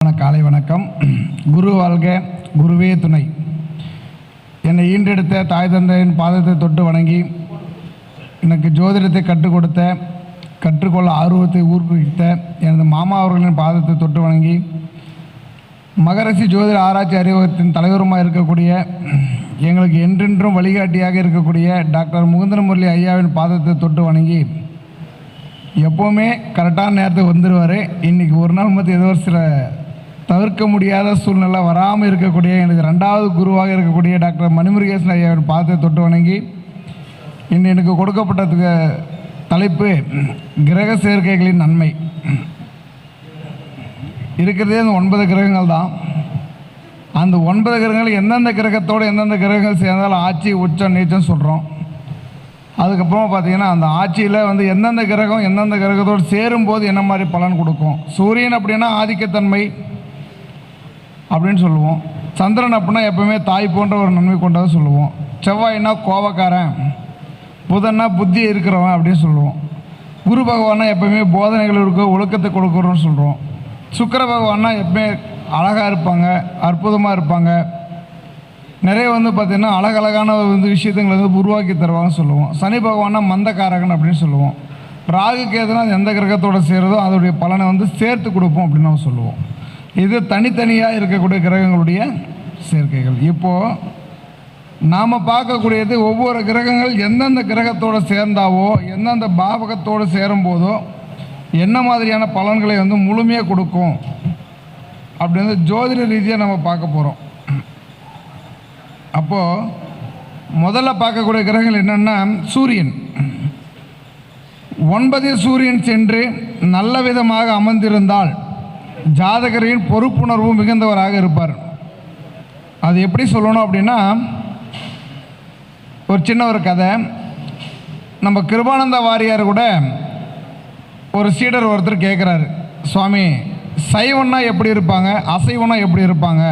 காலை வணக்கம். குரு வாழ்க, குருவே துணை. என்னை ஈன்றெடுத்த தாய் தந்தையின் பாதத்தை தொட்டு வணங்கி எனக்கு ஜோதிடத்தை கற்றுக் கொடுத்த, கற்றுக்கொள்ள ஆர்வத்தை ஊக்குவித்த எனது மாமா அவர்களின் பாதத்தை தொட்டு வணங்கி மகரிஷி ஜோதிட ஆராய்ச்சி அறிவகத்தின் தலைவருமாக இருக்கக்கூடிய, எங்களுக்கு என்றென்றும் வழிகாட்டியாக இருக்கக்கூடிய டாக்டர் முகுந்தன் முரளி ஐயாவின் பாதத்தை தொட்டு வணங்கி, எப்போவுமே கரெக்டான நேரத்துக்கு வந்துடுவார். இன்றைக்கி ஒரு நாள் மட்டும் ஏதோ ஒரு சில தவிர்க்க முடியாத சூழ்நிலை வராமல் இருக்கக்கூடிய எனக்கு ரெண்டாவது குருவாக இருக்கக்கூடிய டாக்டர் மணிமுருகேசன் ஐயாவின் பாதத்தை தொட்டு வணங்கி, இன்று எனக்கு கொடுக்கப்பட்டதுக்கு தலைப்பு கிரக சேர்க்கைகளின் நன்மை. இருக்கிறதே அந்த 9 கிரகங்கள் தான். அந்த 9 கிரகங்கள் எந்தெந்த கிரகத்தோடு எந்தெந்த கிரகங்கள் சேர்ந்தாலும் ஆட்சி உச்சம் நீச்சம் சொல்கிறோம். அதுக்கப்புறமா பார்த்திங்கன்னா அந்த ஆட்சியில் எந்தெந்த கிரகம் எந்தெந்த கிரகத்தோடு சேரும்போது என்ன மாதிரி பலன் கொடுக்கும். சூரியன் அப்படின்னா ஆதிக்கத்தன்மை அப்படின்னு சொல்லுவோம். சந்திரன் அப்படின்னா எப்பவுமே தாய் போன்ற ஒரு நன்மை கொண்டதை சொல்லுவோம். செவ்வாய்னா கோபக்காரன், புதன்னா புத்தி இருக்கிறவன் அப்படின்னு சொல்லுவோம். குரு பகவானா எப்பவுமே போதனைகள் இருக்க ஒழுக்கத்தை கொடுக்குறோன்னு சொல்கிறோம். சுக்கிர பகவானா எப்பவுமே அழகாக இருப்பாங்க, அற்புதமாக இருப்பாங்க, நிறைய பார்த்திங்கன்னா அழகழகான விஷயத்துங்களை உருவாக்கி தருவாங்கன்னு சொல்லுவோம். சனி பகவானா மந்தக்காரகன் அப்படின்னு சொல்லுவோம். ராகு கேதுனா எந்த கிரகத்தோடு சேருதோ அதோடைய பலனை சேர்த்து கொடுப்போம் அப்படின்னு நம்ம சொல்லுவோம். இது தனித்தனியாக இருக்கக்கூடிய கிரகங்களுடைய சேர்க்கைகள். இப்போது நாம் பார்க்கக்கூடியது ஒவ்வொரு கிரகங்கள் எந்தெந்த கிரகத்தோடு சேர்ந்தாவோ எந்தெந்த பாவகத்தோடு சேரும்போதோ என்ன மாதிரியான பலன்களை முழுமையாக கொடுக்கும் அப்படி ஜோதிட ரீதியாக நம்ம பார்க்க போகிறோம். அப்போது முதல்ல பார்க்கக்கூடிய கிரகங்கள் என்னென்னா சூரியன். 9 சூரியன் சென்று நல்ல விதமாக அமர்ந்திருந்தால் ஜாதகரின் பொறுப்புணர்வு மிகுந்தவராக இருப்பார். அது எப்படி சொல்லணும் அப்படின்னா, ஒரு சின்ன ஒரு கதை. நம்ம கிருபானந்த வாரியார் கூட ஒரு சீடர் ஒருத்தர் கேட்குறாரு, சுவாமி சைவன்னா எப்படி இருப்பாங்க, அசைவன்னா எப்படி இருப்பாங்க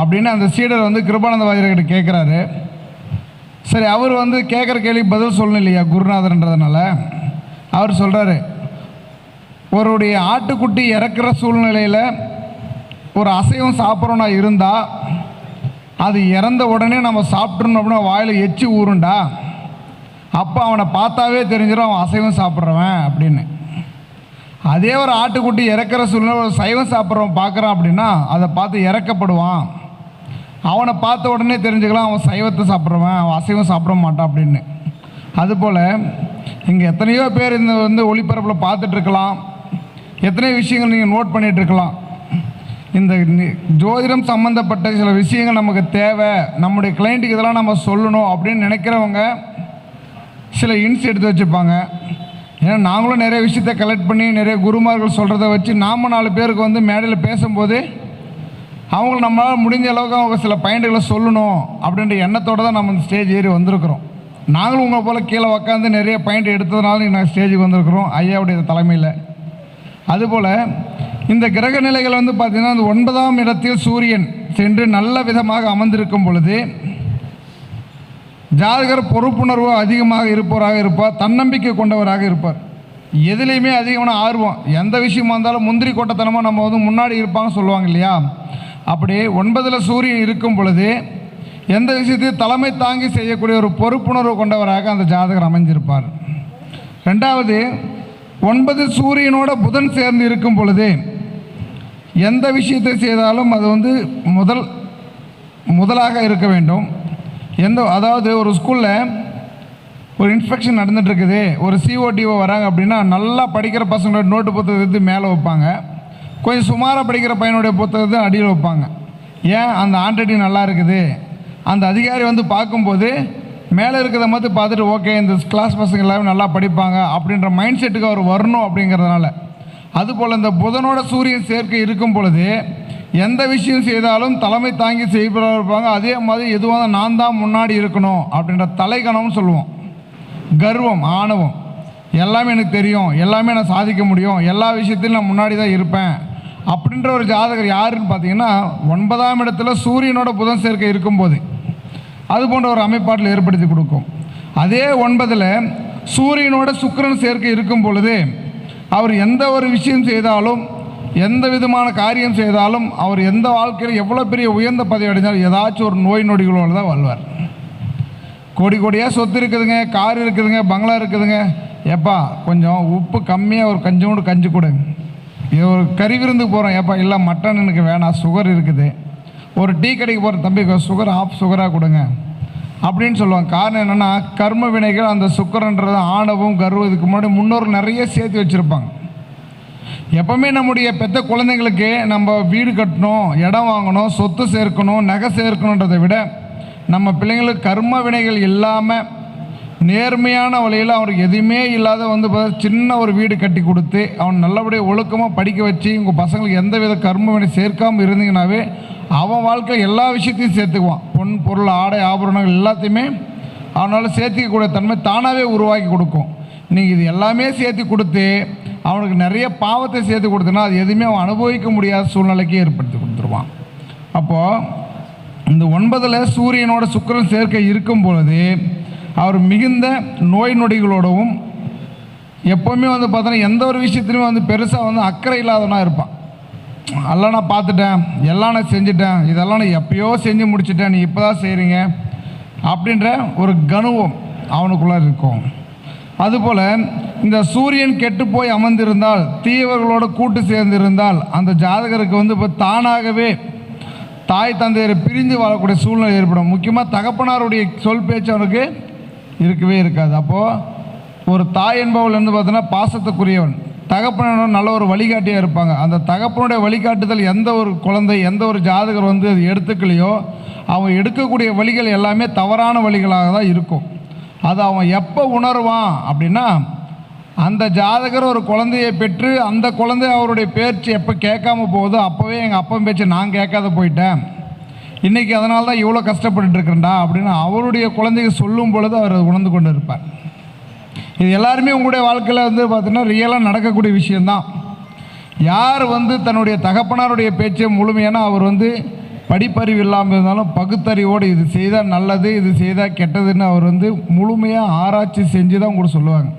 அப்படின்னு அந்த சீடர் கிருபானந்த வாரியார்கிட்ட கேட்குறாரு. சரி, அவர் கேட்குற கேள்வி பதில் சொல்லணும் இல்லையா குருநாதர்ன்றதுனால. அவர் சொல்கிறாரு, ஒருடைய ஆட்டுக்குட்டி இறக்குற சூழ்நிலையில் ஒரு அசைவம் சாப்பிட்றோன்னா இருந்தால் அது இறந்த உடனே நம்ம சாப்பிட்றோம் அப்படின்னா வாயில் எச்சி ஊருண்டா, அப்போ அவனை பார்த்தாவே தெரிஞ்சிடும் அவன் அசைவம் சாப்பிட்றவன் அப்படின்னு. அதே ஒரு ஆட்டுக்குட்டி இறக்குற சூழ்நிலை ஒரு சைவம் சாப்பிட்றவன் பார்க்குறான் அப்படின்னா அதை பார்த்து இறக்கப்படுவான். அவனை பார்த்த உடனே தெரிஞ்சுக்கலாம் அவன் சைவத்தை சாப்பிட்றவன், அவன் அசைவம் சாப்பிட மாட்டான் அப்படின்னு. அதுபோல் இங்கே எத்தனையோ பேர் இந்த ஒளிபரப்பில் பார்த்துட்ருக்கலாம், எத்தனையோ விஷயங்கள் நீங்கள் நோட் பண்ணிகிட்ருக்கலாம். இந்த ஜோதிடம் சம்மந்தப்பட்ட சில விஷயங்கள் நமக்கு தேவை, நம்முடைய கிளைண்ட்டுக்கு இதெல்லாம் நம்ம சொல்லணும் அப்படின்னு நினைக்கிறவங்க சில இன்ஸ் எடுத்து வச்சுப்பாங்க. ஏன்னா நாங்களும் நிறைய விஷயத்தை கலெக்ட் பண்ணி நிறைய குருமார்கள் சொல்கிறத வச்சு நாம் 4 பேருக்கு மேடையில் பேசும்போது அவங்கள நம்மளால் முடிஞ்ச அளவுக்கு அவங்க சில பாயிண்ட்டுகளை சொல்லணும் அப்படின்ற எண்ணத்தோடு தான் நம்ம இந்த ஸ்டேஜ் ஏறி வந்திருக்கிறோம். நாங்களும் உங்களை போல் கீழே உக்காந்து நிறைய பாயிண்ட் எடுத்ததுனால நாங்கள் ஸ்டேஜுக்கு வந்திருக்கிறோம் ஐயாவுடைய தலைமையில். அதுபோல் இந்த கிரக நிலைகள் பார்த்திங்கன்னா அந்த 9ஆம் இடத்தில் சூரியன் சென்று நல்ல விதமாக அமர்ந்திருக்கும் பொழுது ஜாதகர் பொறுப்புணர்வு அதிகமாக இருப்பவராக இருப்பார், தன்னம்பிக்கை கொண்டவராக இருப்பார். எதுலேயுமே அதிகமான ஆர்வம், எந்த விஷயமா இருந்தாலும் முந்திரி கொட்டத்தனமாக நம்ம முன்னாடி இருப்பாங்கன்னு சொல்லுவாங்க இல்லையா. அப்படி 9ல் சூரியன் இருக்கும் பொழுது எந்த விஷயத்தையும் தலைமை தாங்கி செய்யக்கூடிய ஒரு பொறுப்புணர்வு கொண்டவராக அந்த ஜாதகர் அமைஞ்சிருப்பார். ரெண்டாவது, 9 சூரியனோட புதன் சேர்ந்து இருக்கும் பொழுது எந்த விஷயத்தை செய்தாலும் அது முதலாக இருக்க வேண்டும். அதாவது ஒரு ஸ்கூலில் ஒரு இன்ஸ்பெக்ஷன் நடந்துகிட்ருக்குது, ஒரு சிஓடிஓ வராங்க அப்படின்னா நல்லா படிக்கிற பசங்களோட நோட்டு புத்தகத்தை மேலே வைப்பாங்க, கொஞ்சம் சுமாராக படிக்கிற பையனுடைய புத்தகத்தை அடியில் வைப்பாங்க. ஏன்? அந்த ஹேண்ட் ரைட்டிங் நல்லா இருக்குது, அந்த அதிகாரி பார்க்கும்போது மேலே இருக்கிறத மட்டும் பார்த்துட்டு ஓகே இந்த கிளாஸ் பசங்க எல்லாமே நல்லா படிப்பாங்க அப்படின்ற மைண்ட் செட்டுக்கு அவர் வரணும் அப்படிங்கிறதுனால. அதுபோல் இந்த புதனோட சூரியன் சேர்க்கை இருக்கும் பொழுது எந்த விஷயம் செய்தாலும் தலைமை தாங்கி செய்பவராக இருப்பாங்க. அதே மாதிரி எதுவாக நான் தான் முன்னாடி இருக்கணும் அப்படின்ற தலைக்கணம்னு சொல்லுவோம். கர்வம், ஆணவம், எல்லாமே எனக்கு தெரியும், எல்லாமே நான் சாதிக்க முடியும், எல்லா விஷயத்திலும் நான் முன்னாடி தான் இருப்பேன் அப்படின்ற ஒரு ஜாதகர் யாருன்னு பார்த்தீங்கன்னா 9ஆம் இடத்துல சூரியனோட புதன் சேர்க்கை இருக்கும்போது அது போன்ற ஒரு அமைப்பாட்டில் ஏற்படுத்தி கொடுக்கும். அதே 9ல் சூரியனோட சுக்கிரன் சேர்க்கை இருக்கும் பொழுது அவர் எந்த ஒரு விஷயம் செய்தாலும் எந்த விதமான காரியம் செய்தாலும் அவர் எந்த வாழ்க்கையில் எவ்வளோ பெரிய உயர்ந்த பதவி அடைஞ்சாலும் ஏதாச்சும் ஒரு நோய் நொடிகளோடு தான் வாழ்வார். கோடி கோடியாக சொத்து இருக்குதுங்க, கார் இருக்குதுங்க, பங்களா இருக்குதுங்க, ஏப்பா கொஞ்சம் உப்பு கம்மியாக ஒரு கொஞ்சோண்டு கஞ்சி கொடு. இது ஒரு கறி விருந்துக்கு போகிறோம், ஏப்பா இல்லை மட்டன் எனக்கு வேணாம், சுகர் இருக்குது. ஒரு டீ கடைக்கு போகிற தம்பி சுகர் ஆஃப் சுகராக கொடுங்க அப்படின்னு சொல்லுவாங்க. காரணம் என்னென்னா கர்ம வினைகள், அந்த சுக்கரன்றது ஆணவம் கர்வம், இதுக்கு முன்னாடி முன்னோர்கள் நிறைய சேர்த்து வச்சுருப்பாங்க. எப்பவுமே நம்முடைய பெத்த குழந்தைங்களுக்கு நம்ம வீடு கட்டணும், இடம் வாங்கணும், சொத்து சேர்க்கணும், நகை சேர்க்கணுன்றதை விட நம்ம பிள்ளைங்களுக்கு கர்ம வினைகள் இல்லாமல் நேர்மையான வழியில் அவருக்கு எதுவுமே இல்லாத வந்து சின்ன ஒரு வீடு கட்டி கொடுத்து அவன் நல்லபடியாக ஒழுக்கமாக படிக்க வச்சு உங்கள் பசங்களுக்கு எந்த வித கர்ம வினை சேர்க்காமல் இருந்தீங்கன்னாவே அவன் வாழ்க்கை எல்லா விஷயத்தையும் சேர்த்துக்குவான். பொன் பொருள் ஆடை ஆபரணங்கள் எல்லாத்தையுமே அவனால் சேர்த்திக்கக்கூடிய தன்மை தானாகவே உருவாக்கி கொடுக்கும். நீங்கள் இது எல்லாமே சேர்த்து கொடுத்து அவனுக்கு நிறைய பாவத்தை சேர்த்து கொடுத்தனா அது எதுவுமே அவன் அனுபவிக்க முடியாத சூழ்நிலைக்கே ஏற்படுத்தி கொடுத்துருவான். அப்போது இந்த 9ல் சூரியனோட சுக்கிரன் சேர்க்கை இருக்கும் பொழுது அவர் மிகுந்த நோய் நொடிகளோடவும் எப்போவுமே வந்து பார்த்தோன்னா எந்த ஒரு விஷயத்துலையுமே வந்து பெருசாக வந்து அக்கறை இல்லாதவனாக இருப்பான். எல்லாம் நான் பார்த்துட்டேன், எல்லாம் நான் செஞ்சுட்டேன், இதெல்லாம் நான் எப்பயோ செஞ்சு முடிச்சுட்டேன், நீ இப்போ தான் செய்கிறீங்க அப்படின்ற ஒரு கனுவம் அவனுக்குள்ளே இருக்கும். அதுபோல் இந்த சூரியன் கெட்டு போய் அமர்ந்திருந்தால், தீயவர்களோட கூட்டு சேர்ந்திருந்தால் அந்த ஜாதகருக்கு வந்து இப்போ தானாகவே தாய் தந்தையரை பிரிஞ்சு வாழக்கூடிய சூழ்நிலை ஏற்படும். முக்கியமாக தகப்பனாருடைய சொல் பேச்சு அவனுக்கு இருக்கவே இருக்காது. அப்போது ஒரு தாய் என்பவள் வந்து பார்த்தோன்னா பாசத்துக்குரியவன், தகப்பனோட நல்ல ஒரு வழிகாட்டியாக இருப்பாங்க. அந்த தகப்பனுடைய வழிகாட்டுதல் எந்த ஒரு குழந்தை எந்த ஒரு ஜாதகர் வந்து அது எடுத்துக்கலையோ அவன் எடுக்கக்கூடிய வழிகள் எல்லாமே தவறான வழிகளாக தான் இருக்கும். அது அவன் எப்போ உணர்வான் அப்படின்னா அந்த ஜாதகர் ஒரு குழந்தையை பெற்று அந்த குழந்தை அவருடைய பேச்சு எப்போ கேட்காம போகுதோ அப்போவே எங்கள் அப்பா பேச்சு நான் கேட்காத போயிட்டேன், இன்றைக்கி அதனால தான் இவ்வளோ கஷ்டப்பட்டு இருக்கிறேன்டா அப்படின்னு அவருடைய குழந்தைக்கு சொல்லும் பொழுது அவர் உணர்ந்து கொண்டு இருப்பார். இது எல்லாருமே உங்களுடைய வாழ்க்கையில் வந்து பார்த்தீங்கன்னா ரியலாக நடக்கக்கூடிய விஷயந்தான். யார் வந்து தன்னுடைய தகப்பனாருடைய பேச்சை முழுமையான அவர் வந்து படிப்பறிவு இல்லாமல் இருந்தாலும் பகுத்தறிவோடு இது செய்தால் நல்லது இது செய்தால் கெட்டதுன்னு அவர் வந்து முழுமையாக ஆராய்ச்சி செஞ்சு தான் உங்களுக்கு சொல்லுவாங்க.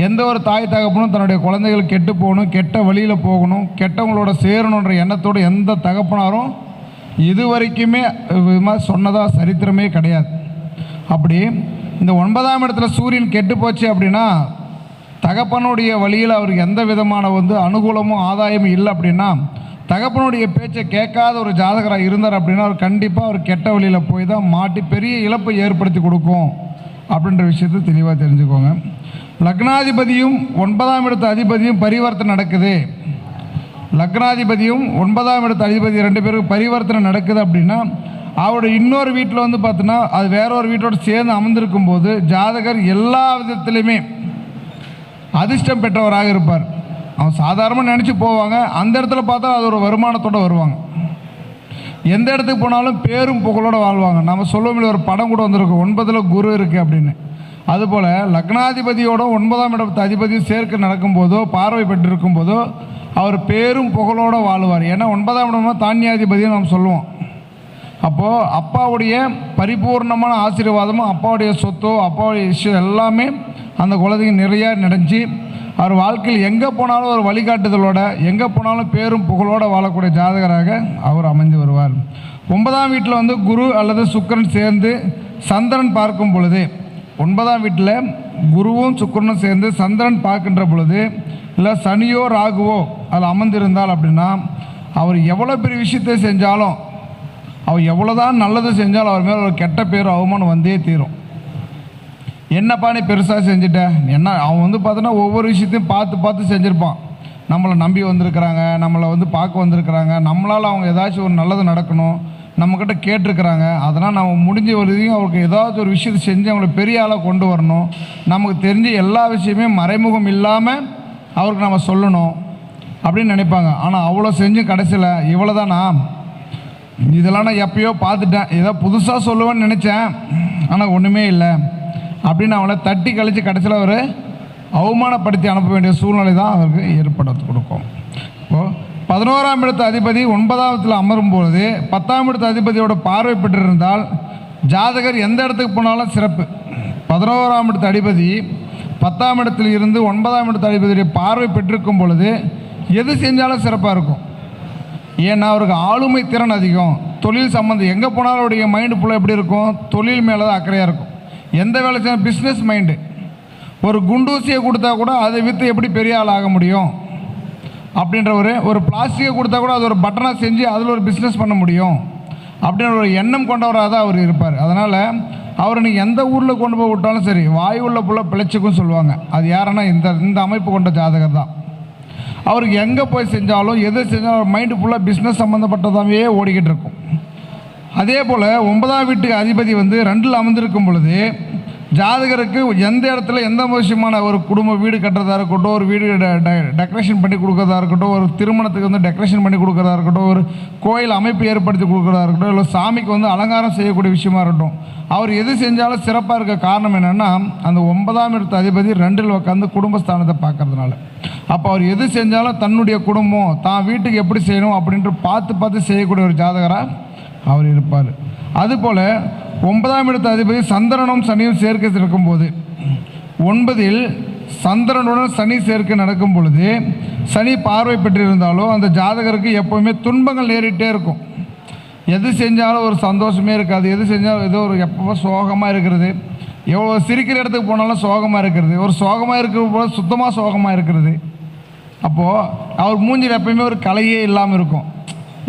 எந்த ஒரு தாய் தகப்பனும் தன்னுடைய குழந்தைகள் கெட்டு போகணும், கெட்ட வழியில் போகணும், கெட்டவங்களோட சேரணுன்ற எண்ணத்தோடு எந்த தகப்பனாரும் இது வரைக்குமே சொன்னதாக சரித்திரமே கிடையாது. அப்படி இந்த 9ஆம் இடத்துல சூரியன் கெட்டு போச்சு அப்படின்னா தகப்பனுடைய வழியில் அவருக்கு எந்த விதமான வந்து அனுகூலமும் ஆதாயமும் இல்லை அப்படின்னா தகப்பனுடைய பேச்சை கேட்காத ஒரு ஜாதகராக இருந்தார் அப்படின்னா அவர் கண்டிப்பாக அவர் கெட்ட வழியில் போய் தான் மாட்டி பெரிய இழப்பை ஏற்படுத்தி கொடுக்கும் அப்படின்ற விஷயத்தை தெளிவாக தெரிஞ்சுக்கோங்க. லக்னாதிபதியும் 9ஆம் இடத்து அதிபதியும் பரிவர்த்தனை நடக்குது, லக்னாதிபதியும் 9ஆம் இடத்து அதிபதி 2 பேருக்கு பரிவர்த்தனை நடக்குது அப்படின்னா அவருடைய இன்னொரு வீட்டில் வந்து பார்த்தோன்னா அது வேற ஒரு வீட்டோடு சேர்ந்து அமர்ந்திருக்கும் போது ஜாதகர் எல்லா விதத்துலையுமே அதிர்ஷ்டம் பெற்றவராக இருப்பார். அவன் சாதாரணமாக நினச்சி போவாங்க, அந்த இடத்துல பார்த்தா அது ஒரு வருமானத்தோடு வருவாங்க. எந்த இடத்துக்கு போனாலும் பேரும் புகழோடு வாழ்வாங்க. நம்ம சொல்லுவோம் ஒரு படம் கூட வந்திருக்கும் 9ல் குரு இருக்குது அப்படின்னு. அதுபோல் லக்னாதிபதியோட 9ஆம் இடத்து அதிபதி சேர்க்கை நடக்கும்போதோ பார்வை பெற்றிருக்கும் போதோ அவர் பேரும் புகழோடு வாழ்வார். ஏன்னா 9ஆம் இடம் தானியாதிபதினு நம்ம சொல்லுவோம். அப்போது அப்பாவுடைய பரிபூர்ணமான ஆசீர்வாதமும் அப்பாவுடைய சொத்தோ அப்பாவுடைய விஷயம் எல்லாமே அந்த குழந்தைங்க நிறையா நடந்துச்சு. அவர் வாழ்க்கையில் எங்கே போனாலும் ஒரு வழிகாட்டுதலோட எங்கே போனாலும் பேரும் புகழோடு வாழக்கூடிய ஜாதகராக அவர் அமைந்து வருவார். 9ஆம் வீட்டில் வந்து குரு அல்லது சுக்கிரன் சேர்ந்து சந்திரன் பார்க்கும் பொழுது 9ஆம் வீட்டில் குருவும் சுக்கிரனும் சேர்ந்து சந்திரன் பார்க்கின்ற பொழுது இல்லை சனியோ ராகுவோ அதில் அமர்ந்திருந்தால் அப்படின்னா அவர் எவ்வளோ பெரிய விஷயத்தை செஞ்சாலும் அவர் எவ்வளோதான் நல்லது செஞ்சாலும் அவர் மேலே ஒரு கெட்ட பேர் அவமானம் வந்தே தீரும். என்னப்பா நீ பெருசாக செஞ்சுட்டேன் என்ன, அவன் வந்து பார்த்தோன்னா ஒவ்வொரு விஷயத்தையும் பார்த்து பார்த்து செஞ்சுருப்பான். நம்மளை நம்பி வந்திருக்கிறாங்க, நம்மளை வந்து பார்க்க வந்திருக்கிறாங்க, நம்மளால் அவங்க ஏதாச்சும் ஒரு நல்லது நடக்கணும் நம்மக்கிட்ட கேட்டிருக்கிறாங்க, அதனால் நம்ம முடிஞ்ச வரையும் அவருக்கு ஏதாச்சும் ஒரு விஷயத்தை செஞ்சு அவங்கள பெரிய ஆளாக கொண்டு வரணும், நமக்கு தெரிஞ்ச எல்லா விஷயமே மறைமுகம் இல்லாமல் அவருக்கு நம்ம சொல்லணும் அப்படின்னு நினைப்பாங்க. ஆனால் அவ்வளோ செஞ்சு கடைசியில் இவ்வளோ தானா, இதெல்லாம் நான் எப்பயோ பார்த்துட்டேன், ஏதோ புதுசாக சொல்லுவேன்னு நினச்சேன் ஆனால் ஒன்றுமே இல்லை அப்படின்னு அவங்கள தட்டி கழித்து கடைசியில் அவர் அவமானப்படுத்தி அனுப்ப வேண்டிய சூழ்நிலை தான் அவருக்கு ஏற்படுத்தி கொடுக்கும். இப்போது 11ஆம் இடத்து அதிபதி 9ஆம் இடத்துல அமரும் பொழுது 10ஆம் இடத்து அதிபதியோட பார்வை பெற்றிருந்தால் ஜாதகர் எந்த இடத்துக்கு போனாலும் சிறப்பு. 11ஆம் இடத்து அதிபதி 10ஆம் இடத்தில் இருந்து 9ஆம் இடத்து அதிபதியுடைய பார்வை பெற்றிருக்கும் பொழுது எது செஞ்சாலும் சிறப்பாக இருக்கும். ஏன்னா அவருக்கு ஆளுமை திறன் அதிகம், தொழில் சம்மந்தம் எங்கே போனாலும் அவருடைய மைண்டு ஃபுல்லாக எப்படி இருக்கும், தொழில் மேலே தான் அக்கறையாக இருக்கும். எந்த வேலை செய்ய பிஸ்னஸ் மைண்டு. ஒரு குண்டூசியை கொடுத்தா கூட அதை விற்று எப்படி பெரிய ஆள் ஆக முடியும் அப்படின்ற ஒரு பிளாஸ்டிக்கை கொடுத்தா கூட அது ஒரு பட்டனாக செஞ்சு அதில் ஒரு பிஸ்னஸ் பண்ண முடியும் அப்படின்ற ஒரு எண்ணம் கொண்டவராக தான் அவர் இருப்பார். அதனால் அவர் நீங்கள் எந்த ஊரில் கொண்டு போய் விட்டாலும் சரி, வாய் உள்ள புள்ள பிழைச்சிக்கும் சொல்லுவாங்க. அது யாருன்னா இந்த அமைப்பு கொண்ட ஜாதகர் தான். அவருக்கு எங்கே போய் செஞ்சாலும் எது செஞ்சாலும் அவர் மைண்டு ஃபுல்லாக பிஸ்னஸ் சம்மந்தப்பட்டதாகவே ஓடிக்கிட்டு இருக்கும். அதே போல் 9ஆம் வீட்டுக்கு அதிபதி 2இல் அமர்ந்திருக்கும் பொழுது ஜாதகருக்கு எந்த இடத்துல எந்த விஷயமான ஒரு குடும்ப வீடு கட்டுறதா இருக்கட்டும், ஒரு வீடு டெக்கரேஷன் பண்ணி கொடுக்குறதா இருக்கட்டும், ஒரு திருமணத்துக்கு டெக்கரேஷன் பண்ணி கொடுக்குறதா இருக்கட்டும், ஒரு கோயில் அமைப்பு ஏற்படுத்தி கொடுக்குறதா இருக்கட்டும், இல்லை சாமிக்கு அலங்காரம் செய்யக்கூடிய விஷயமா இருக்கட்டும், அவர் எது செஞ்சாலும் சிறப்பாக இருக்க காரணம் என்னென்னா அந்த 9ஆம் இடத்து அதிபதி 2இல் உட்காந்து குடும்பஸ்தானத்தை பார்க்கறதுனால. அப்போ அவர் எது செஞ்சாலும் தன்னுடைய குடும்பம் தான் வீட்டுக்கு எப்படி செய்யணும் அப்படின்ட்டு பார்த்து செய்யக்கூடிய ஒரு ஜாதகராக அவர் இருப்பார். அதுபோல் 9ஆம் இடத்து அதிபதி சந்திரனும் சனியும் சேர்க்கை இருக்கும்போது 9இல் சந்திரனுடன் சனி சேர்க்கை நடக்கும் பொழுது சனி பார்வை பெற்றிருந்தாலோ அந்த ஜாதகருக்கு எப்போவுமே துன்பங்கள் நேரிட்டே இருக்கும். எது செஞ்சாலும் ஒரு சந்தோஷமே இருக்காது. எது செஞ்சாலும் ஏதோ ஒரு எப்போ சோகமாக இருக்கிறது, எவ்வளோ சிரிக்கிற இடத்துக்கு போனாலும் சோகமாக இருக்கிறது, ஒரு சோகமாக இருக்கிற போது சுத்தமாக சோகமாக இருக்கிறது. அப்போது அவர் மூஞ்சில் எப்பயுமே ஒரு கலையே இல்லாமல் இருக்கும்.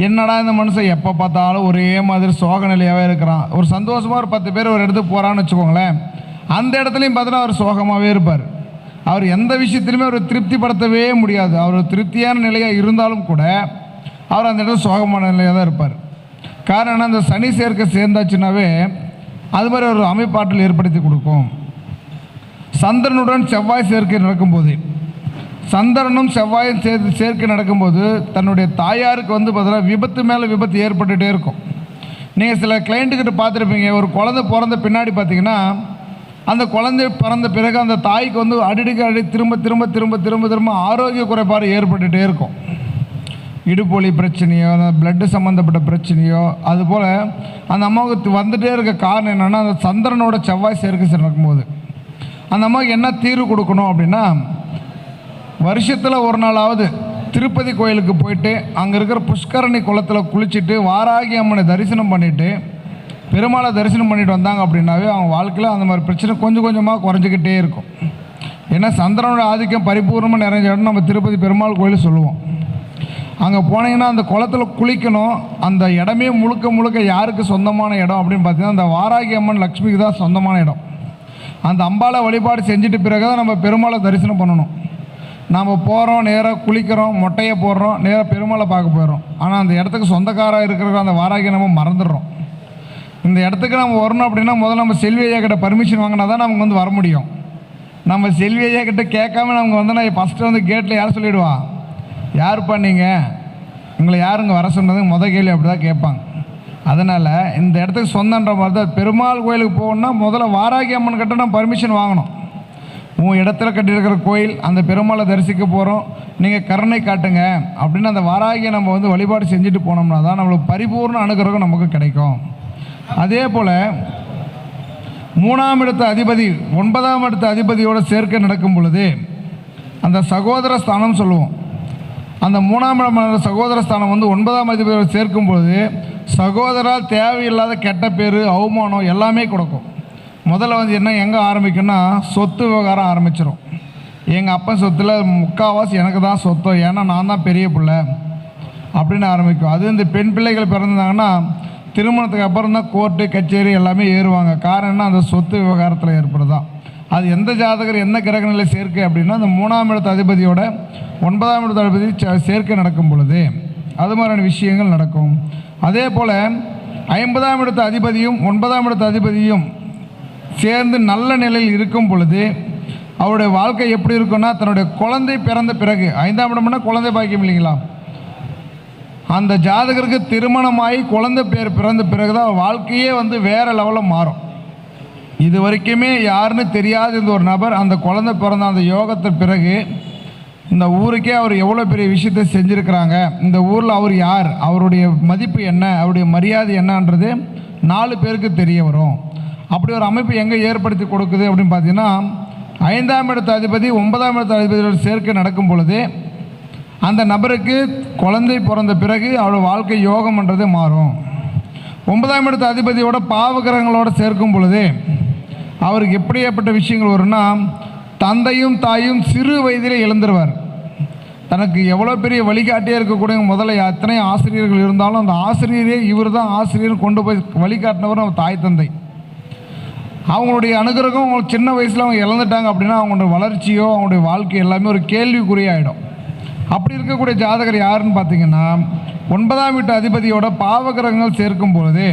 என்னடா இந்த மனுஷன் எப்போ பார்த்தாலும் ஒரே மாதிரி சோக நிலையாகவே இருக்கிறான். ஒரு சந்தோஷமாக ஒரு 10 பேர் ஒரு இடத்துக்கு போகிறான்னு வச்சுக்கோங்களேன், அந்த இடத்துலையும் பார்த்தீங்கன்னா அவர் சோகமாகவே இருப்பார். அவர் எந்த விஷயத்துலையுமே அவர் திருப்திப்படுத்தவே முடியாது. அவர் திருப்தியான நிலையாக இருந்தாலும் கூட அவர் அந்த இடத்துல சோகமான நிலையாக தான் இருப்பார். காரணம் அந்த சனி சேர்க்கை சேர்ந்தாச்சுன்னாவே அது மாதிரி ஒரு அமைப்பாற்றல் ஏற்படுத்தி கொடுக்கும். சந்திரனுடன் செவ்வாய் சேர்க்கை நடக்கும்போது, சந்திரனும் செவ்வாயும் சேர்க்கை நடக்கும்போது தன்னுடைய தாயாருக்கு பார்த்தீங்கன்னா விபத்து மேலே விபத்து ஏற்பட்டுகிட்டே இருக்கும். நீங்கள் சில கிளைண்ட்டுக்கிட்ட பார்த்துருப்பீங்க, ஒரு குழந்தை பிறந்த பின்னாடி பார்த்தீங்கன்னா அந்த குழந்தை பிறந்த பிறகு அந்த தாய்க்கு அடிக்கடி திரும்ப திரும்ப திரும்ப திரும்ப திரும்ப ஆரோக்கிய குறைபாடு ஏற்பட்டுகிட்டே இருக்கும். இடுப்பொலி பிரச்சனையோ, பிளட்டு சம்மந்தப்பட்ட பிரச்சனையோ, அதுபோல் அந்த அம்மாவுக்கு வந்துகிட்டே இருக்க காரணம் என்னென்னா அந்த சந்திரனோட செவ்வாய் சேர்க்கை நடக்கும்போது அந்த அம்மாவுக்கு என்ன தீர்வு கொடுக்கணும் அப்படின்னா, வருஷத்தில் ஒரு நாளாவது திருப்பதி கோயிலுக்கு போயிட்டு அங்கே இருக்கிற புஷ்கரணி குளத்தில் குளிச்சுட்டு வாராகி அம்மனை தரிசனம் பண்ணிவிட்டு பெருமாளை தரிசனம் பண்ணிட்டு வந்தாங்க அப்படின்னாவே அவங்க வாழ்க்கையில் அந்த மாதிரி பிரச்சனை கொஞ்சம் கொஞ்சமாக குறைஞ்சிக்கிட்டே இருக்கும். ஏன்னா சந்திரனோட ஆதிக்கம் பரிபூர்ணமாக நிறைஞ்ச இடம் நம்ம திருப்பதி பெருமாள் கோயில் சொல்லுவோம். அங்கே போனீங்கன்னா அந்த குளத்தில் குளிக்கணும். அந்த இடமே முழுக்க முழுக்க யாருக்கு சொந்தமான இடம் அப்படின்னு பார்த்தீங்கன்னா அந்த வாராகி அம்மன் லக்ஷ்மிக்கு தான் சொந்தமான இடம். அந்த அம்பாளை வழிபாடு செஞ்சுட்டு பிறகு தான் நம்ம பெருமாளை தரிசனம் பண்ணணும். நாம் போகிறோம், நேராக குளிக்கிறோம், மொட்டையை போடுறோம், நேராக பெருமாளை பார்க்க போயிடுறோம். ஆனால் அந்த இடத்துக்கு சொந்தக்காராக இருக்கிற அந்த வாராகியை நம்ம மறந்துடுறோம். இந்த இடத்துக்கு நம்ம வரணும் அப்படின்னா முதல்ல நம்ம செல்வி ஐயா கிட்ட பர்மிஷன் வாங்கினா தான் நமக்கு வர முடியும். நம்ம செல்வி ஐயா கிட்ட கேட்காம நமக்கு நான் ஃபஸ்ட்டு கேட்டில் யார் சொல்லிவிடுவா, யாருப்பா நீங்கள், உங்களை யாருங்க வர சொன்னது கேள்வி அப்படி தான் கேட்பாங்க. அதனால் இந்த இடத்துக்கு சொந்தன்ற மாதிரி தான் பெருமாள் கோயிலுக்கு போகணுன்னா முதல்ல வாராகி அம்மன் கிட்ட நம்ம பர்மிஷன் வாங்கணும். உன் இடத்துல கட்டியிருக்கிற கோயில் அந்த பெருமாளை தரிசிக்க போகிறோம், நீங்கள் கருணை காட்டுங்க அப்படின்னு அந்த வாராகியை நம்ம வழிபாடு செஞ்சுட்டு போனோம்னா தான் நம்மளுக்கு பரிபூர்ண அனுகிரகம் நமக்கு கிடைக்கும். அதே போல் 3ஆம் இடத்து அதிபதி 9ஆம் இடத்து அதிபதியோடு சேர்க்கை நடக்கும் பொழுது அந்த சகோதர ஸ்தானம் சொல்லுவோம். அந்த 3ஆம் இடம் சகோதர ஸ்தானம் 9ஆம் அதிபதியோடு சேர்க்கும் பொழுது சகோதரால் தேவையில்லாத கெட்ட பேர், அவமானம் எல்லாமே கொடுக்கும். முதல்ல என்ன எங்கே ஆரம்பிக்குன்னா சொத்து விவகாரம் ஆரம்பிச்சிடும். எங்கள் அப்பன் சொத்தில் முக்கால்வாசி எனக்கு தான் சொத்து, ஏன்னா நான் தான் பெரிய பிள்ளை அப்படின்னு ஆரம்பிக்கும். அது இந்த பெண் பிள்ளைகள் பிறந்தாங்கன்னா திருமணத்துக்கு அப்புறம் தான் கோர்ட்டு கச்சேரி எல்லாமே ஏறுவாங்க. காரணம்னா அந்த சொத்து விவகாரத்தில் ஏற்படுதான். அது எந்த ஜாதகர் என்ன கிரகநிலை சேர்க்கை அப்படின்னா அந்த 3ஆம் இடத்து அதிபதியோட 9ஆம் இடத்து அதிபதி சேர்க்கை நடக்கும் பொழுது அது மாதிரியான விஷயங்கள் நடக்கும். அதே போல் 50ஆம் இடத்து அதிபதியும் 9ஆம் இடத்து அதிபதியும் சேர்ந்து நல்ல நிலையில் இருக்கும் பொழுது அவருடைய வாழ்க்கை எப்படி இருக்குன்னா, தன்னுடைய குழந்தை பிறந்த பிறகு 5ஆம் இடம்னா குழந்தை பாக்கியம் இல்லைங்களா, அந்த ஜாதகருக்கு திருமணமாகி குழந்தை பேர் பிறந்த பிறகு தான் வாழ்க்கையே வேறு லெவலில் மாறும். இது வரைக்குமே யாருன்னு தெரியாத இந்த ஒரு நபர் அந்த குழந்தை பிறந்த அந்த யோகத்தை பிறகு இந்த ஊருக்கே அவர் எவ்வளோ பெரிய விஷயத்தை செஞ்சுருக்கிறாங்க, இந்த ஊரில் அவர் யார், அவருடைய மதிப்பு என்ன, அவருடைய மரியாதை என்னன்றது 4 பேருக்கு தெரிய வரும். அப்படி ஒரு அமைப்பு எங்கே ஏற்படுத்தி கொடுக்குது அப்படின்னு பார்த்தீங்கன்னா 5ஆம் இடத்து அதிபதி 9ஆம் இடத்து அதிபதியோட சேர்க்கை நடக்கும் பொழுது அந்த நபருக்கு குழந்தை பிறந்த பிறகு அவரோட வாழ்க்கை யோகம்ன்றது மாறும். 9ஆம் இடத்து அதிபதியோட பாவகிரகங்களோடு சேர்க்கும் பொழுது அவருக்கு எப்படியாப்பட்ட விஷயங்கள் வரும்னா, தந்தையும் தாயும் சிறு வயதிலே இழந்துருவார். தனக்கு எவ்வளோ பெரிய வழிகாட்டியாக இருக்கக்கூடிய முதல்ல எத்தனை ஆசிரியர்கள் இருந்தாலும் அந்த ஆசிரியரே இவர் தான் ஆசிரியர் கொண்டு போய் வழிகாட்டினவர் அவர் தாய் தந்தை. அவங்களுடைய அனுகிரகம் அவங்க சின்ன வயசில் அவங்க இழந்துட்டாங்க அப்படின்னா அவங்களுடைய வளர்ச்சியோ அவங்களுடைய வாழ்க்கை எல்லாமே ஒரு கேள்விக்குறியாயிடும். அப்படி இருக்கக்கூடிய ஜாதகர் யாருன்னு பார்த்தீங்கன்னா, 9ஆம் வீட்டு அதிபதியோட பாவகிரகங்கள் சேர்க்கும் பொழுது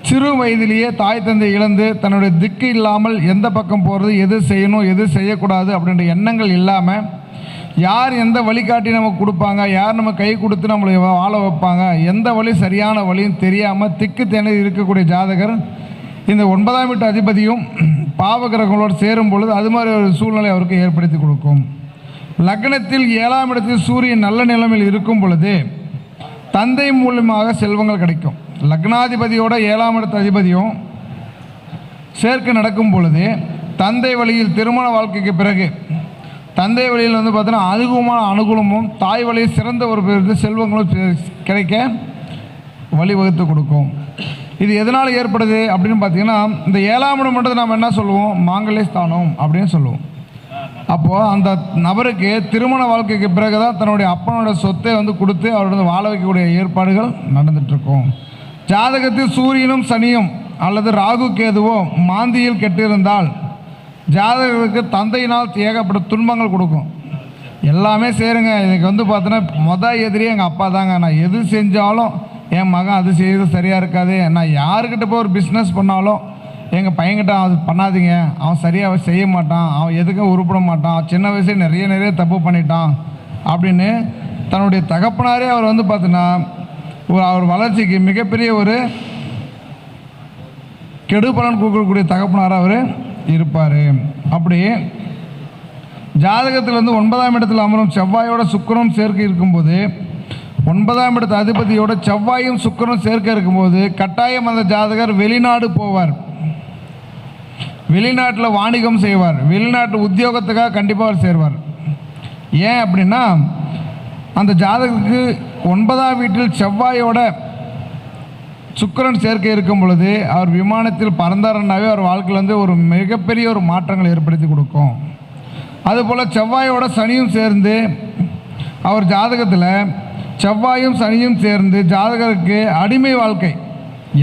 சிறு வயதிலேயே தாய் தந்தை இழந்து தன்னுடைய திக்கு இல்லாமல் எந்த பக்கம் போகிறது, எது செய்யணும் எது செய்யக்கூடாது அப்படின்ற எண்ணங்கள் இல்லாமல், யார் எந்த வழிகாட்டி நமக்கு கொடுப்பாங்க, யார் நம்ம கை கொடுத்து நம்மளை வாழ வைப்பாங்க, எந்த வழி சரியான வழியும் தெரியாமல் திக்கு திணறி இருக்கக்கூடிய ஜாதகர் இந்த 9ஆம் வீட்டு அதிபதியும் பாவகிரகங்களோடு சேரும் பொழுது அது மாதிரி ஒரு சூழ்நிலை அவருக்கு ஏற்படுத்தி கொடுக்கும். லக்னத்தில் 7ஆம் இடத்தில் சூரியன் நல்ல நிலைமையில் இருக்கும் பொழுது தந்தை மூலமாக செல்வங்கள் கிடைக்கும். லக்னாதிபதியோட 7ஆம் இடத்து அதிபதியும் சேர்க்கை நடக்கும் பொழுது தந்தை வழியில் திருமண வாழ்க்கைக்கு பிறகு தந்தை வழியில் பார்த்தீங்கன்னா அனுகூலமும் தாய் வழியில் சிறந்த ஒரு செல்வங்களும் கிடைக்க வழிவகுத்து கொடுக்கும். இது எதனால் ஏற்படுது அப்படின்னு பார்த்தீங்கன்னா, இந்த 7ஆம் இடம்ன்றது நாம் என்ன சொல்லுவோம், மாங்கல்ய ஸ்தானம் அப்படின்னு சொல்லுவோம். அப்போது அந்த நபருக்கு திருமண வாழ்க்கைக்கு பிறகு தான் தன்னுடைய அப்பனோட சொத்தை கொடுத்து அவரோட வாழ வைக்கக்கூடிய ஏற்பாடுகள் நடந்துகிட்ருக்கும். ஜாதகத்தில் சூரியனும் சனியும் அல்லது ராகு கேதுவோ மாந்தியில் கெட்டிருந்தால் ஜாதகருக்கு தந்தையினால் ஏகப்பட்ட துன்பங்கள் கொடுக்கும். எல்லாமே சேருங்க. இதுக்கு பார்த்தோன்னா எதிரியே எங்கள் அப்பா தாங்க. நான் எது செஞ்சாலும் என் மகன் அது செய்யறது சரியாக இருக்காது. நான் யாருக்கிட்ட போய் ஒரு பிஸ்னஸ் பண்ணாலும் எங்கள் பையன்கிட்ட அது பண்ணாதீங்க, அவன் சரியாக செய்ய மாட்டான், அவன் எதுக்கும் உருப்பிட மாட்டான், சின்ன வயசுல நிறைய தப்பு பண்ணிட்டான் அப்படின்னு தன்னுடைய தகப்பனாரே அவர் பார்த்தீங்கன்னா அவர் வளர்ச்சிக்கு மிகப்பெரிய ஒரு கெடு பலன் கொடுக்கக்கூடிய தகப்பனாராக அவர் இருப்பார். அப்படி ஜாதகத்தில் 9ஆம் இடத்தில் அமரும் செவ்வாயோட சுக்கிரனும் சேர்க்கை இருக்கும்போது 9ஆம் இடத்து அதிபதியோட செவ்வாயும் சுக்கிரனும் சேர்க்கை இருக்கும்போது கட்டாயம் அந்த ஜாதகர் வெளிநாடு போவார், வெளிநாட்டில் வாணிகம் செய்வார், வெளிநாட்டு உத்தியோகத்துக்காக கண்டிப்பாக அவர் சேர்வார். ஏன் அப்படின்னா, அந்த ஜாதகத்துக்கு 9ஆம் வீட்டில் செவ்வாயோட சுக்கிரன் சேர்க்கை இருக்கும் பொழுது அவர் விமானத்தில் பறந்தாருன்னாவே அவர் வாழ்க்கையில் ஒரு மிகப்பெரிய ஒரு மாற்றங்களை ஏற்படுத்தி கொடுக்கும். அதுபோல் செவ்வாயோட சனியும் சேர்ந்து அவர் ஜாதகத்தில் செவ்வாயும் சனியும் சேர்ந்து ஜாதகருக்கு அடிமை வாழ்க்கை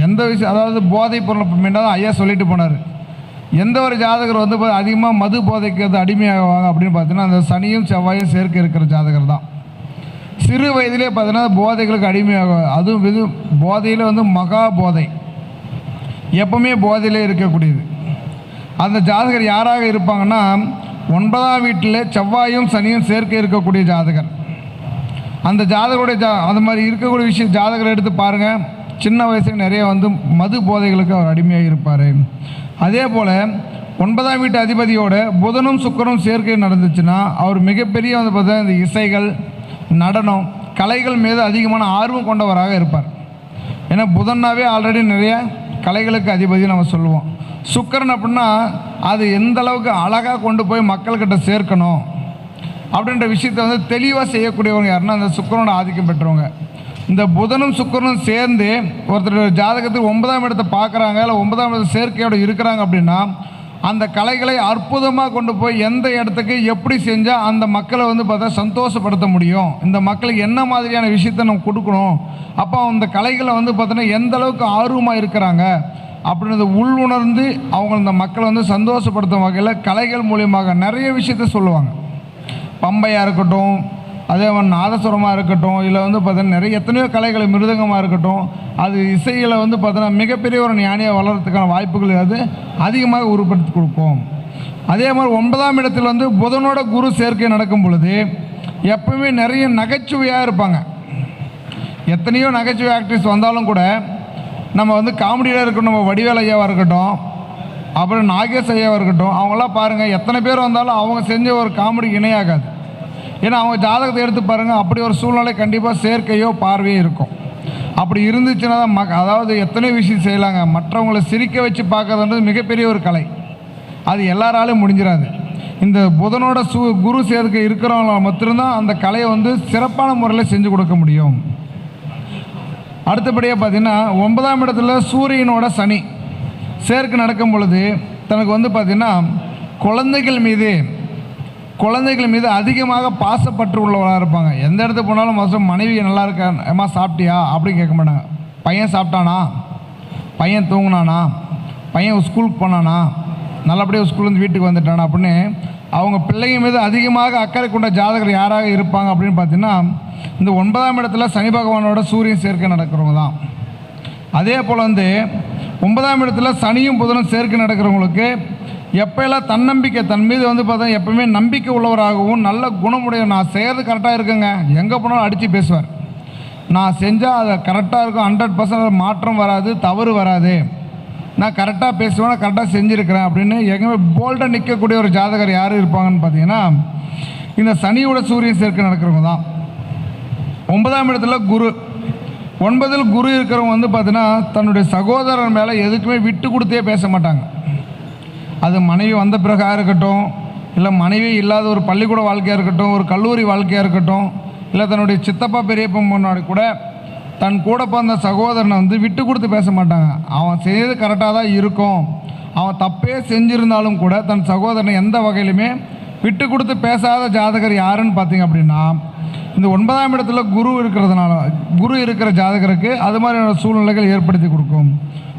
எந்த விஷயம், அதாவது போதை பொருள் முன்னாடி ஐயா சொல்லிட்டு போனார், எந்த ஒரு ஜாதகர் அதிகமாக மது போதைக்கு அடிமையாகுவாங்க அப்படின்னு பார்த்தீங்கன்னா அந்த சனியும் செவ்வாயும் சேர்க்கை இருக்கிற ஜாதகர் தான். சிறு வயதிலே பார்த்தீங்கன்னா போதைகளுக்கு அடிமையாக, அதுவும் இது போதையில் மகா போதை, எப்பவுமே போதையிலே இருக்கக்கூடியது. அந்த ஜாதகர் யாராக இருப்பாங்கன்னா 9ஆம் வீட்டில் செவ்வாயும் சனியும் சேர்க்கை இருக்கக்கூடிய ஜாதகர். அந்த ஜாதகருடைய அந்த மாதிரி இருக்கக்கூடிய விஷயம் ஜாதகரை எடுத்து பாருங்கள். சின்ன வயசுல நிறைய மது போதைகளுக்கு அவர் அடிமையாக இருப்பார். அதே போல் 9ஆம் வீட்டு அதிபதியோட புதனும் சுக்கிரனும் சேர்க்கை நடந்துச்சுன்னா அவர் மிகப்பெரிய பார்த்தீங்கன்னா இந்த இசைகள், நடனம், கலைகள் மீது அதிகமான ஆர்வம் கொண்டவராக இருப்பார். ஏன்னா புதன்னாவே ஆல்ரெடி நிறைய கலைகளுக்கு அதிபதி நம்ம சொல்லுவோம். சுக்கிரன் அப்படின்னா அது எந்த அளவுக்கு அழகாக கொண்டு போய் மக்கள்கிட்ட சேர்க்கணும் அப்படின்ற விஷயத்தை தெளிவாக செய்யக்கூடியவங்க யாருன்னா அந்த சுக்கிரனோட ஆதிக்கம் பெற்றவங்க. இந்த புதனும் சுக்கிரனும் சேர்ந்து ஒருத்தர் ஜாதகத்துக்கு 9ஆம் இடத்தை பார்க்குறாங்க, இல்லை 9ஆம் இடத்து சேர்க்கையோடு இருக்கிறாங்க அப்படின்னா அந்த கலைகளை அற்புதமாக கொண்டு போய் எந்த இடத்துக்கு எப்படி செஞ்சால் அந்த மக்களை பார்த்தா சந்தோஷப்படுத்த முடியும், இந்த மக்களுக்கு என்ன மாதிரியான விஷயத்தை நம்ம கொடுக்கணும், அப்போ அந்த கலைகளை பார்த்தோன்னா எந்த அளவுக்கு ஆர்வமாக இருக்கிறாங்க அப்படின்றத உள்ளுணர்ந்து அவங்க அந்த மக்களை சந்தோஷப்படுத்தும் வகையில் கலைகள் மூலியமாக நிறைய விஷயத்த சொல்லுவாங்க. பம்பையாக இருக்கட்டும், அதே மாதிரி நாதஸ்வரமாக இருக்கட்டும், இல்லை பார்த்தீங்கன்னா நிறைய எத்தனையோ கலைகளை, மிருதங்கமாக இருக்கட்டும், அது இசையில் பார்த்தீங்கன்னா மிகப்பெரிய ஒரு ஞானியாக வளர்கிறதுக்கான வாய்ப்புகள் அது அதிகமாக உருப்படுத்தி கொடுக்கும். அதே மாதிரி 9ஆம் இடத்தில் புதனோட குரு சேர்க்கை நடக்கும் பொழுது எப்பவுமே நிறைய நகைச்சுவையாக இருப்பாங்க. எத்தனையோ நகைச்சுவை ஆக்ட்ரஸ் வந்தாலும் கூட நம்ம காமெடியில் இருக்கட்டும், நம்ம வடிவேல் ஐயாவாக இருக்கட்டும், அப்புறம் நாகேஷ் ஐயாவாக இருக்கட்டும், அவங்களாம் பாருங்கள் எத்தனை பேர் வந்தாலும் அவங்க செஞ்ச ஒரு காமெடிக்கு இணையாகாது. ஏன்னா அவங்க ஜாதகத்தை எடுத்து பாருங்கள், அப்படி ஒரு சூழ்நிலை கண்டிப்பாக சேர்க்கையோ பார்வையோ இருக்கும். அப்படி இருந்துச்சுன்னா தான் அதாவது எத்தனை விஷயம் செய்யலாங்க. மற்றவங்களை சிரிக்க வச்சு பார்க்கறதுன்றது மிகப்பெரிய ஒரு கலை, அது எல்லாராலையும் முடிஞ்சிடாது. இந்த புதனோட குரு சேர்க்கை இருக்கிறவங்க மட்டும்தான் அந்த கலையை வந்து சிறப்பான முறையில் செஞ்சு கொடுக்க முடியும். அடுத்தபடியாக பார்த்தீங்கன்னா 9ஆம் இடத்துல சூரியனோட சனி சேர்க்கை நடக்கும் பொழுது தனக்கு வந்து பார்த்திங்கன்னா குழந்தைகள் மீது அதிகமாக பாசப்பற்று உள்ளவராக இருப்பாங்க. எந்த இடத்துக்கு போனாலும் மோசம் மனைவி நல்லா இருக்கா, அம்மா சாப்பிட்டியா அப்படின்னு கேட்க மாட்டாங்க. பையன் சாப்பிட்டானா, பையன் தூங்கினானா, பையன் ஸ்கூலுக்கு போனானா, நல்லபடியாக ஸ்கூல்லேருந்து வீட்டுக்கு வந்துட்டானா அப்படின்னு அவங்க பிள்ளைங்க மீது அதிகமாக அக்கறை கொண்ட ஜாதகர் யாராக இருப்பாங்க அப்படின்னு பார்த்தீங்கன்னா இந்த 9ஆம் இடத்துல சனி பகவானோட சூரியன் சேர்க்கை நடக்கிறவங்க தான். அதே போல் வந்து 9ஆம் இடத்துல சனியும் புதனும் சேர்க்கை நடக்கிறவங்களுக்கு எப்போல்லாம் தன்னம்பிக்கை தன் மீது வந்து பார்த்தா எப்பவுமே நம்பிக்கை உள்ளவராகவும் நல்ல குணமுடைய, நான் செய்கிறது கரெக்டாக இருக்குங்க, எங்கே போனாலும் அடித்து பேசுவார், நான் செஞ்சால் அதை கரெக்டாக இருக்கும், 100% மாற்றம் வராது, தவறு வராது, நான் கரெக்டாக பேசுவேன், நான் கரெக்டாக செஞ்சுருக்கிறேன் அப்படின்னு எங்கேயுமே போல்டாக நிற்கக்கூடிய ஒரு ஜாதகர் யார் இருப்பாங்கன்னு பார்த்தீங்கன்னா இந்த சனியோட சூரியன் சேர்க்கை நடக்கிறவங்க தான். 9ஆம் இடத்துல குரு, 9இல் குரு இருக்கிறவங்க வந்து பார்த்தீங்கன்னா தன்னுடைய சகோதரர் மேலே எதுக்குமே விட்டு கொடுத்தே பேச மாட்டாங்க. அது மனைவி வந்த பிறகாக இருக்கட்டும், இல்லை மனைவி இல்லாத ஒரு பள்ளிக்கூட வாழ்க்கையாக இருக்கட்டும், ஒரு கல்லூரி வாழ்க்கையாக இருக்கட்டும், இல்லை தன்னுடைய சித்தப்பா பெரியப்பா முன்னாடி கூட தன் கூட பிறந்த சகோதரனை வந்து விட்டு கொடுத்து பேச மாட்டாங்க. அவன் செய்து கரெக்டாக தான் இருக்கும், அவன் தப்பே செஞ்சுருந்தாலும் கூட தன் சகோதரனை எந்த வகையிலுமே விட்டு கொடுத்து பேசாத ஜாதகர் யாருன்னு பார்த்தீங்க அப்படின்னா இந்த 9ஆம் இடத்துல குரு இருக்கிற ஜாதகருக்கு அது மாதிரியான சூழ்நிலைகள் ஏற்படுத்தி கொடுக்கும்.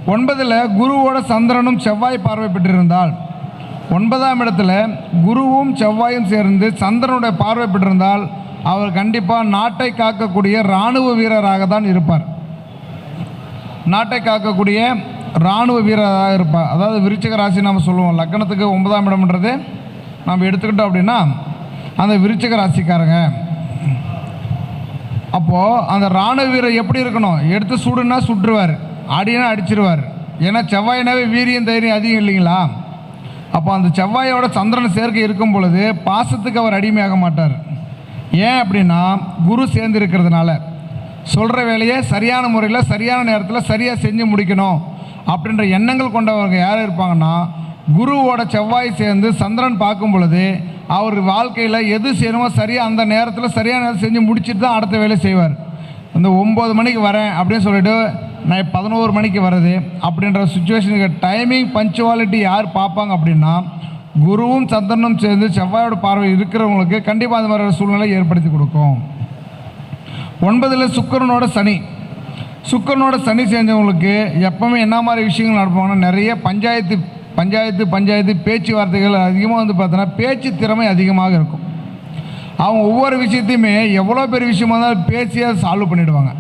9இல் குருவோட சந்திரனும் செவ்வாய் பார்வை பெற்றிருந்தால், 9ஆம் இடத்துல குருவும் செவ்வாயும் சேர்ந்து சந்திரனுடைய பார்வை பெற்றிருந்தால் அவர் கண்டிப்பாக நாட்டை காக்கக்கூடிய இராணுவ வீரராக தான் இருப்பார். நாட்டை காக்கக்கூடிய இராணுவ வீரராக இருப்பார். அதாவது விருச்சிக ராசி நம்ம சொல்லுவோம், லக்னத்துக்கு 9ஆம் இடம்ன்றது நம்ம எடுத்துக்கிட்டோம் அப்படின்னா அந்த விருச்சிக ராசிக்காரங்க. அப்போது அந்த இராணுவ வீரர் எப்படி இருக்கணும், எடுத்து சுடுனா சுட்டுருவார், அடினா அடிச்சிருவார். ஏன்னா செவ்வாயினாவே வீரியம் தைரியம் அதிகம் இல்லைங்களா. அப்போ அந்த செவ்வாயோட சந்திரன் சேர்க்கை இருக்கும் பொழுது பாசத்துக்கு அவர் அடிமையாக மாட்டார். ஏன் அப்படின்னா குரு சேர்ந்து இருக்கிறதுனால சொல்கிற வேலையை சரியான முறையில் சரியான நேரத்தில் சரியாக செஞ்சு முடிக்கணும் அப்படின்ற எண்ணங்கள் கொண்டவங்க யார் இருப்பாங்கன்னா குருவோட செவ்வாய் சேர்ந்து சந்திரன் பார்க்கும் பொழுது அவர் வாழ்க்கையில் எது செய்யணுமோ சரியாக அந்த நேரத்தில் சரியான நேரத்தில் செஞ்சு முடிச்சுட்டு தான் அடுத்த வேலை செய்வார். இந்த 9 மணிக்கு வரேன் அப்படின்னு சொல்லிட்டு நான் 11 மணிக்கு வர்றது அப்படின்ற சுச்சுவேஷனுக்கு டைமிங் பஞ்சுவாலிட்டி யார் பார்ப்பாங்க அப்படின்னா குருவும் சந்திரனும் சேர்ந்து செவ்வாயோட பார்வை இருக்கிறவங்களுக்கு கண்டிப்பாக அந்த மாதிரி சூழ்நிலை ஏற்படுத்தி கொடுக்கும். 9இல் சுக்கிரனோட சனி செஞ்சவங்களுக்கு எப்பவுமே என்ன மாதிரி விஷயங்கள் நடப்பாங்கன்னா நிறைய பஞ்சாயத்து பேச்சுவார்த்தைகள் அதிகமாக வந்து பார்த்தோன்னா பேச்சு திறமை அதிகமாக இருக்கும். அவங்க ஒவ்வொரு விஷயத்தையுமே எவ்வளோ பெரிய விஷயமா இருந்தாலும் பேசியாக சால்வ் பண்ணிவிடுவாங்க.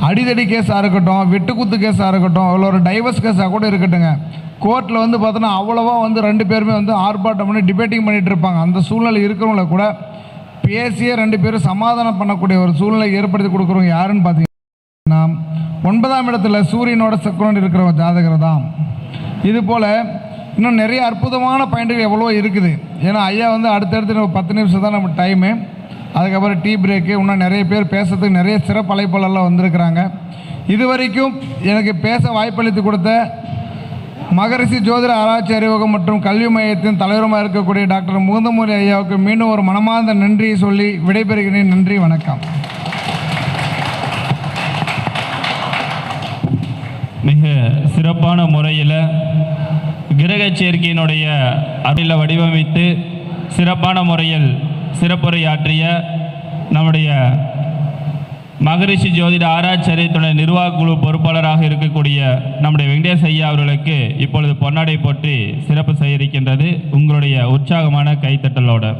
அடிதடி கேஸாக இருக்கட்டும், வெட்டுக்குத்து கேஸாக இருக்கட்டும், அவ்வளோ ஒரு டைவர்ஸ் கேஸாக கூட இருக்கட்டுங்க, கோர்ட்டில் வந்து பார்த்தோன்னா அவ்வளோவா வந்து 2 பேருமே வந்து ஆர்ப்பாட்டம் பண்ணி டிபேட்டிங் பண்ணிகிட்டு இருப்பாங்க. அந்த சூழ்நிலை இருக்கிறவங்கள கூட பேசியே 2 பேரும் சமாதானம் பண்ணக்கூடிய ஒரு சூழ்நிலை ஏற்படுத்தி கொடுக்குறவங்க யாருன்னு பார்த்தீங்கன்னா 9ஆம் இடத்துல சூரியனோட சுக்கிரன் இருக்கிற ஜாதகர் தான். இது போல் இன்னும் நிறைய அற்புதமான பாயிண்ட்டுகள் எவ்வளோ இருக்குது. ஏன்னா ஐயா வந்து அடுத்தடுத்து 10 நிமிஷம் தான் நம்ம டைமு, அதுக்கப்புறம் டீ பிரேக்கு, இன்னும் நிறைய பேர் பேசுறதுக்கு நிறைய சிறப்பு அழைப்பாளர்லாம் வந்திருக்கிறாங்க. இது வரைக்கும் எனக்கு பேச வாய்ப்பளித்து கொடுத்த மகரிஷி ஜோதிட ஆராய்ச்சி அறிவகம் மற்றும் கல்வி மையத்தின் தலைவருமாக இருக்கக்கூடிய டாக்டர் முகுந்தமூர்த்தி ஐயாவுக்கு மீண்டும் ஒரு மனமார்ந்த நன்றியை சொல்லி விடைபெறுகிறேன். நன்றி, வணக்கம். மிக சிறப்பான முறையில் கிரக சேர்க்கையினுடைய அறையில் வடிவமைத்து சிறப்பான முறையில் சிறப்புரையாற்றிய நம்முடைய மகரிஷி ஜோதிட ஆராய்ச்சி அறியத்துடைய நிர்வாக குழு பொறுப்பாளராக இருக்கக்கூடிய நம்முடைய வெங்கடேஷ் ஐயா அவர்களுக்கு இப்பொழுது பொன்னாடை போற்றி சிறப்பு செய்ய இருக்கின்றது. உங்களுடைய உற்சாகமான கைத்தட்டலோடு